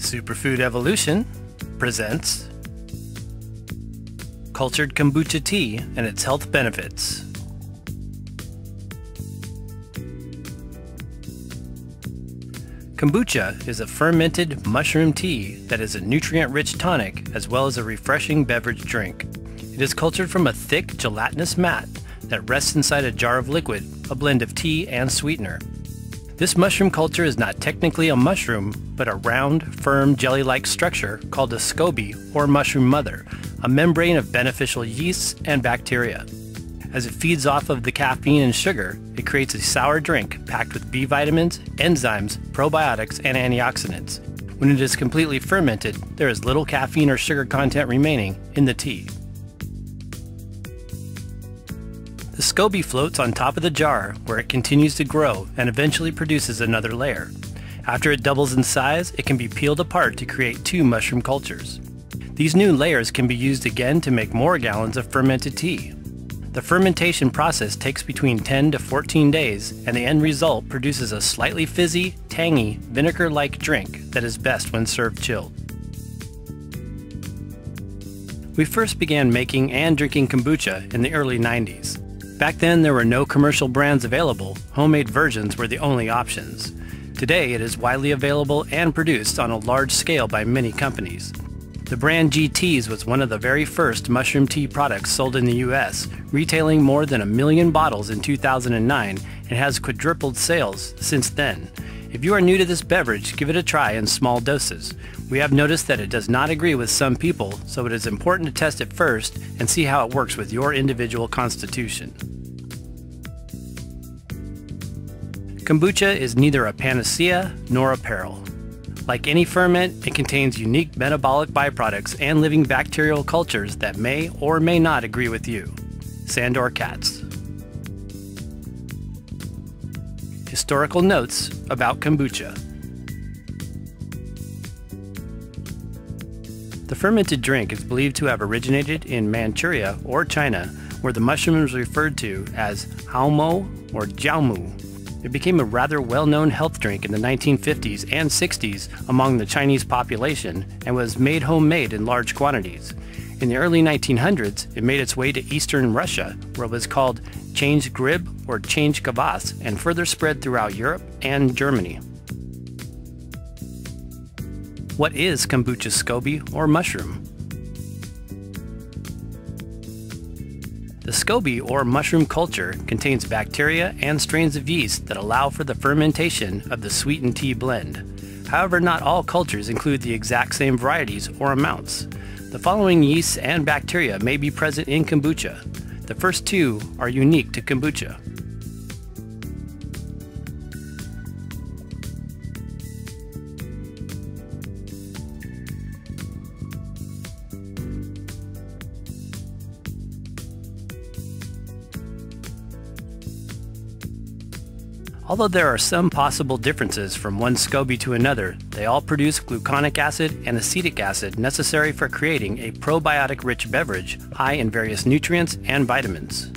Superfood Evolution presents Cultured Kombucha Tea and its health benefits. Kombucha is a fermented mushroom tea that is a nutrient-rich tonic as well as a refreshing beverage drink. It is cultured from a thick, gelatinous mat that rests inside a jar of liquid, a blend of tea and sweetener. This mushroom culture is not technically a mushroom, but a round, firm, jelly-like structure called a SCOBY or mushroom mother, a membrane of beneficial yeasts and bacteria. As it feeds off of the caffeine and sugar, it creates a sour drink packed with B vitamins, enzymes, probiotics, and antioxidants. When it is completely fermented, there is little caffeine or sugar content remaining in the tea. The SCOBY floats on top of the jar where it continues to grow and eventually produces another layer. After it doubles in size, it can be peeled apart to create two mushroom cultures. These new layers can be used again to make more gallons of fermented tea. The fermentation process takes between 10 to 14 days, and the end result produces a slightly fizzy, tangy, vinegar-like drink that is best when served chilled. We first began making and drinking kombucha in the early 90s. Back then, there were no commercial brands available. Homemade versions were the only options. Today, it is widely available and produced on a large scale by many companies. The brand GT's was one of the very first mushroom tea products sold in the US, retailing more than 1 million bottles in 2009 and has quadrupled sales since then. If you are new to this beverage, give it a try in small doses. We have noticed that it does not agree with some people, so it is important to test it first and see how it works with your individual constitution. Kombucha is neither a panacea nor a peril. Like any ferment, it contains unique metabolic byproducts and living bacterial cultures that may or may not agree with you. Sandor Katz. Historical notes about kombucha. The fermented drink is believed to have originated in Manchuria or China, where the mushroom is referred to as haumo or jiaomu. It became a rather well-known health drink in the 1950s and 60s among the Chinese population and was made homemade in large quantities. In the early 1900s, it made its way to eastern Russia, where it was called change grib or change kvass, and further spread throughout Europe and Germany. What is kombucha SCOBY or mushroom? The SCOBY or mushroom culture contains bacteria and strains of yeast that allow for the fermentation of the sweetened tea blend. However, not all cultures include the exact same varieties or amounts. The following yeasts and bacteria may be present in kombucha. The first two are unique to kombucha. Although there are some possible differences from one SCOBY to another, they all produce gluconic acid and acetic acid necessary for creating a probiotic-rich beverage high in various nutrients and vitamins.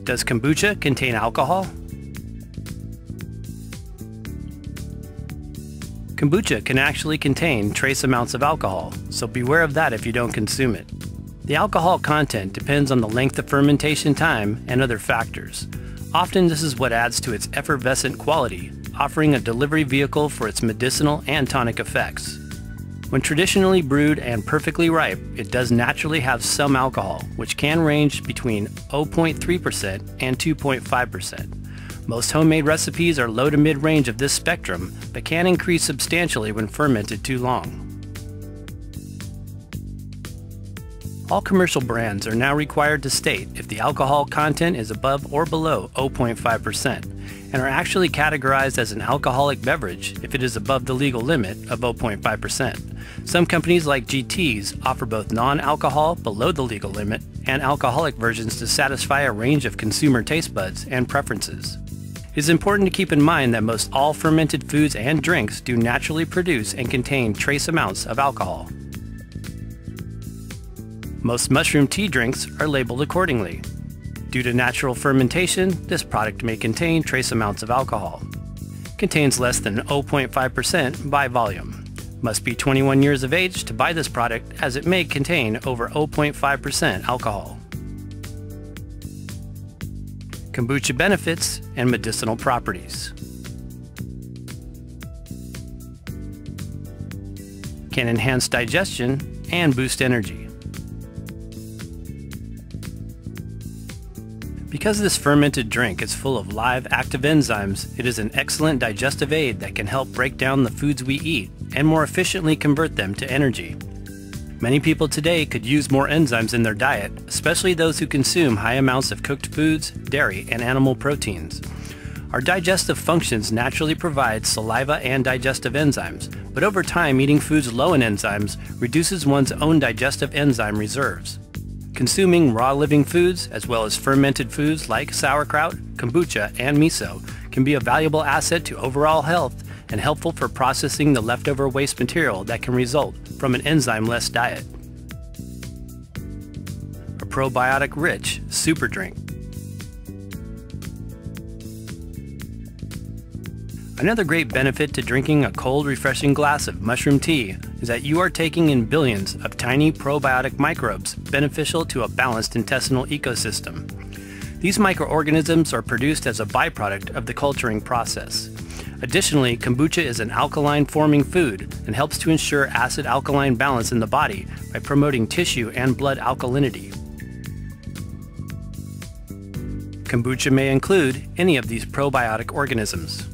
Does kombucha contain alcohol? Kombucha can actually contain trace amounts of alcohol, so beware of that if you don't consume it. The alcohol content depends on the length of fermentation time and other factors. Often this is what adds to its effervescent quality, offering a delivery vehicle for its medicinal and tonic effects. When traditionally brewed and perfectly ripe, it does naturally have some alcohol, which can range between 0.3% and 2.5%. Most homemade recipes are low to mid-range of this spectrum, but can increase substantially when fermented too long. All commercial brands are now required to state if the alcohol content is above or below 0.5% and are actually categorized as an alcoholic beverage if it is above the legal limit of 0.5%. Some companies like GT's offer both non-alcohol below the legal limit and alcoholic versions to satisfy a range of consumer taste buds and preferences. It is important to keep in mind that most all fermented foods and drinks do naturally produce and contain trace amounts of alcohol. Most mushroom tea drinks are labeled accordingly. Due to natural fermentation, this product may contain trace amounts of alcohol. Contains less than 0.5% by volume. Must be 21 years of age to buy this product, as it may contain over 0.5% alcohol. Kombucha benefits and medicinal properties. Can enhance digestion and boost energy. Because this fermented drink is full of live active enzymes, it is an excellent digestive aid that can help break down the foods we eat and more efficiently convert them to energy. Many people today could use more enzymes in their diet, especially those who consume high amounts of cooked foods, dairy, and animal proteins. Our digestive functions naturally provide saliva and digestive enzymes, but over time eating foods low in enzymes reduces one's own digestive enzyme reserves. Consuming raw living foods, as well as fermented foods like sauerkraut, kombucha, and miso, can be a valuable asset to overall health and helpful for processing the leftover waste material that can result from an enzyme-less diet. A probiotic-rich super drink. Another great benefit to drinking a cold, refreshing glass of mushroom tea is that you are taking in billions of tiny probiotic microbes beneficial to a balanced intestinal ecosystem. These microorganisms are produced as a byproduct of the culturing process. Additionally, kombucha is an alkaline-forming food and helps to ensure acid-alkaline balance in the body by promoting tissue and blood alkalinity. Kombucha may include any of these probiotic organisms.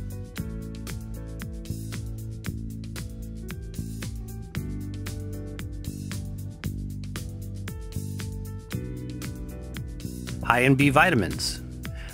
High in B vitamins.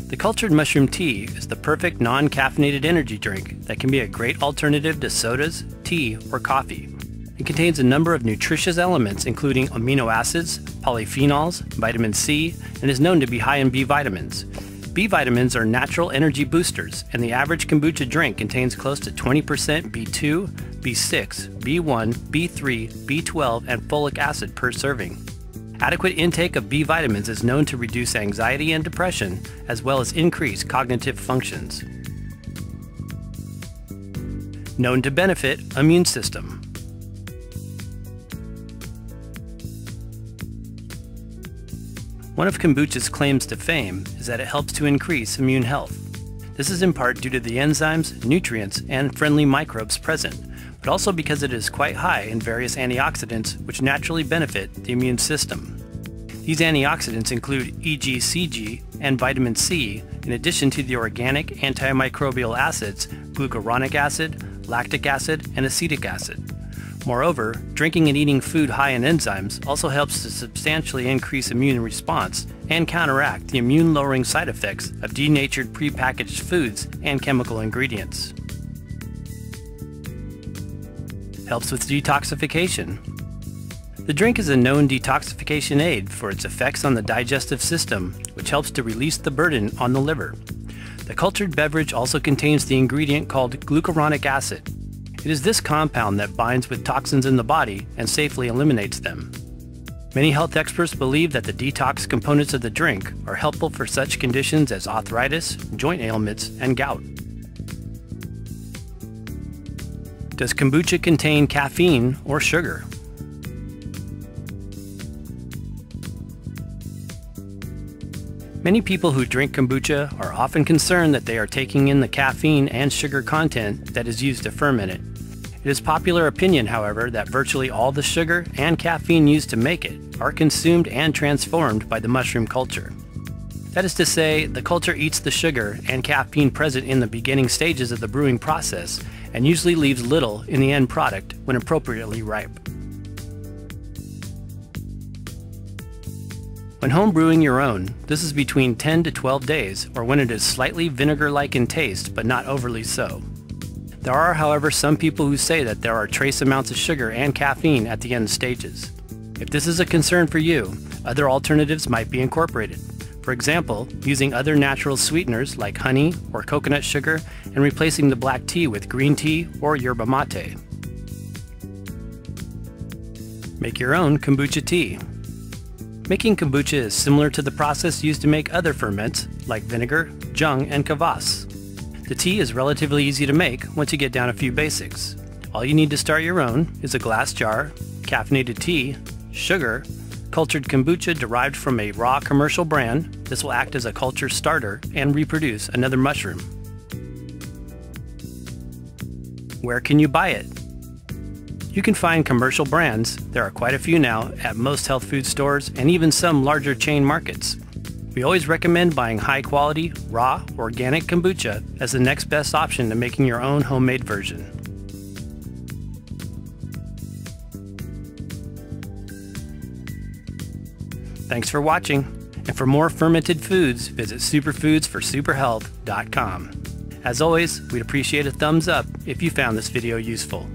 The cultured mushroom tea is the perfect non-caffeinated energy drink that can be a great alternative to sodas, tea, or coffee. It contains a number of nutritious elements including amino acids, polyphenols, vitamin C, and is known to be high in B vitamins. B vitamins are natural energy boosters, and the average kombucha drink contains close to 20% B2, B6, B1, B3, B12, and folic acid per serving. Adequate intake of B vitamins is known to reduce anxiety and depression, as well as increase cognitive functions. Known to benefit immune system. One of kombucha's claims to fame is that it helps to increase immune health. This is in part due to the enzymes, nutrients, and friendly microbes present, but also because it is quite high in various antioxidants which naturally benefit the immune system. These antioxidants include EGCG and vitamin C, in addition to the organic antimicrobial acids glucuronic acid, lactic acid, and acetic acid. Moreover, drinking and eating food high in enzymes also helps to substantially increase immune response and counteract the immune-lowering side effects of denatured prepackaged foods and chemical ingredients. Helps with detoxification. The drink is a known detoxification aid for its effects on the digestive system, which helps to release the burden on the liver. The cultured beverage also contains the ingredient called glucuronic acid. It is this compound that binds with toxins in the body and safely eliminates them. Many health experts believe that the detox components of the drink are helpful for such conditions as arthritis, joint ailments, and gout. Does kombucha contain caffeine or sugar? Many people who drink kombucha are often concerned that they are taking in the caffeine and sugar content that is used to ferment it. It is popular opinion, however, that virtually all the sugar and caffeine used to make it are consumed and transformed by the mushroom culture. That is to say, the culture eats the sugar and caffeine present in the beginning stages of the brewing process and usually leaves little in the end product when appropriately ripe. When home brewing your own, this is between 10 to 12 days, or when it is slightly vinegar-like in taste but not overly so. There are, however, some people who say that there are trace amounts of sugar and caffeine at the end stages. If this is a concern for you, other alternatives might be incorporated. For example, using other natural sweeteners like honey or coconut sugar and replacing the black tea with green tea or yerba mate. Make your own kombucha tea. Making kombucha is similar to the process used to make other ferments like vinegar, jung, and kvass. The tea is relatively easy to make once you get down a few basics. All you need to start your own is a glass jar, caffeinated tea, sugar, cultured kombucha derived from a raw commercial brand. This will act as a culture starter and reproduce another mushroom. Where can you buy it? You can find commercial brands, there are quite a few now, at most health food stores and even some larger chain markets. We always recommend buying high-quality, raw, organic kombucha as the next best option to making your own homemade version. Thanks for watching, and for more fermented foods, visit superfoodsforsuperhealth.com. As always, we'd appreciate a thumbs up if you found this video useful.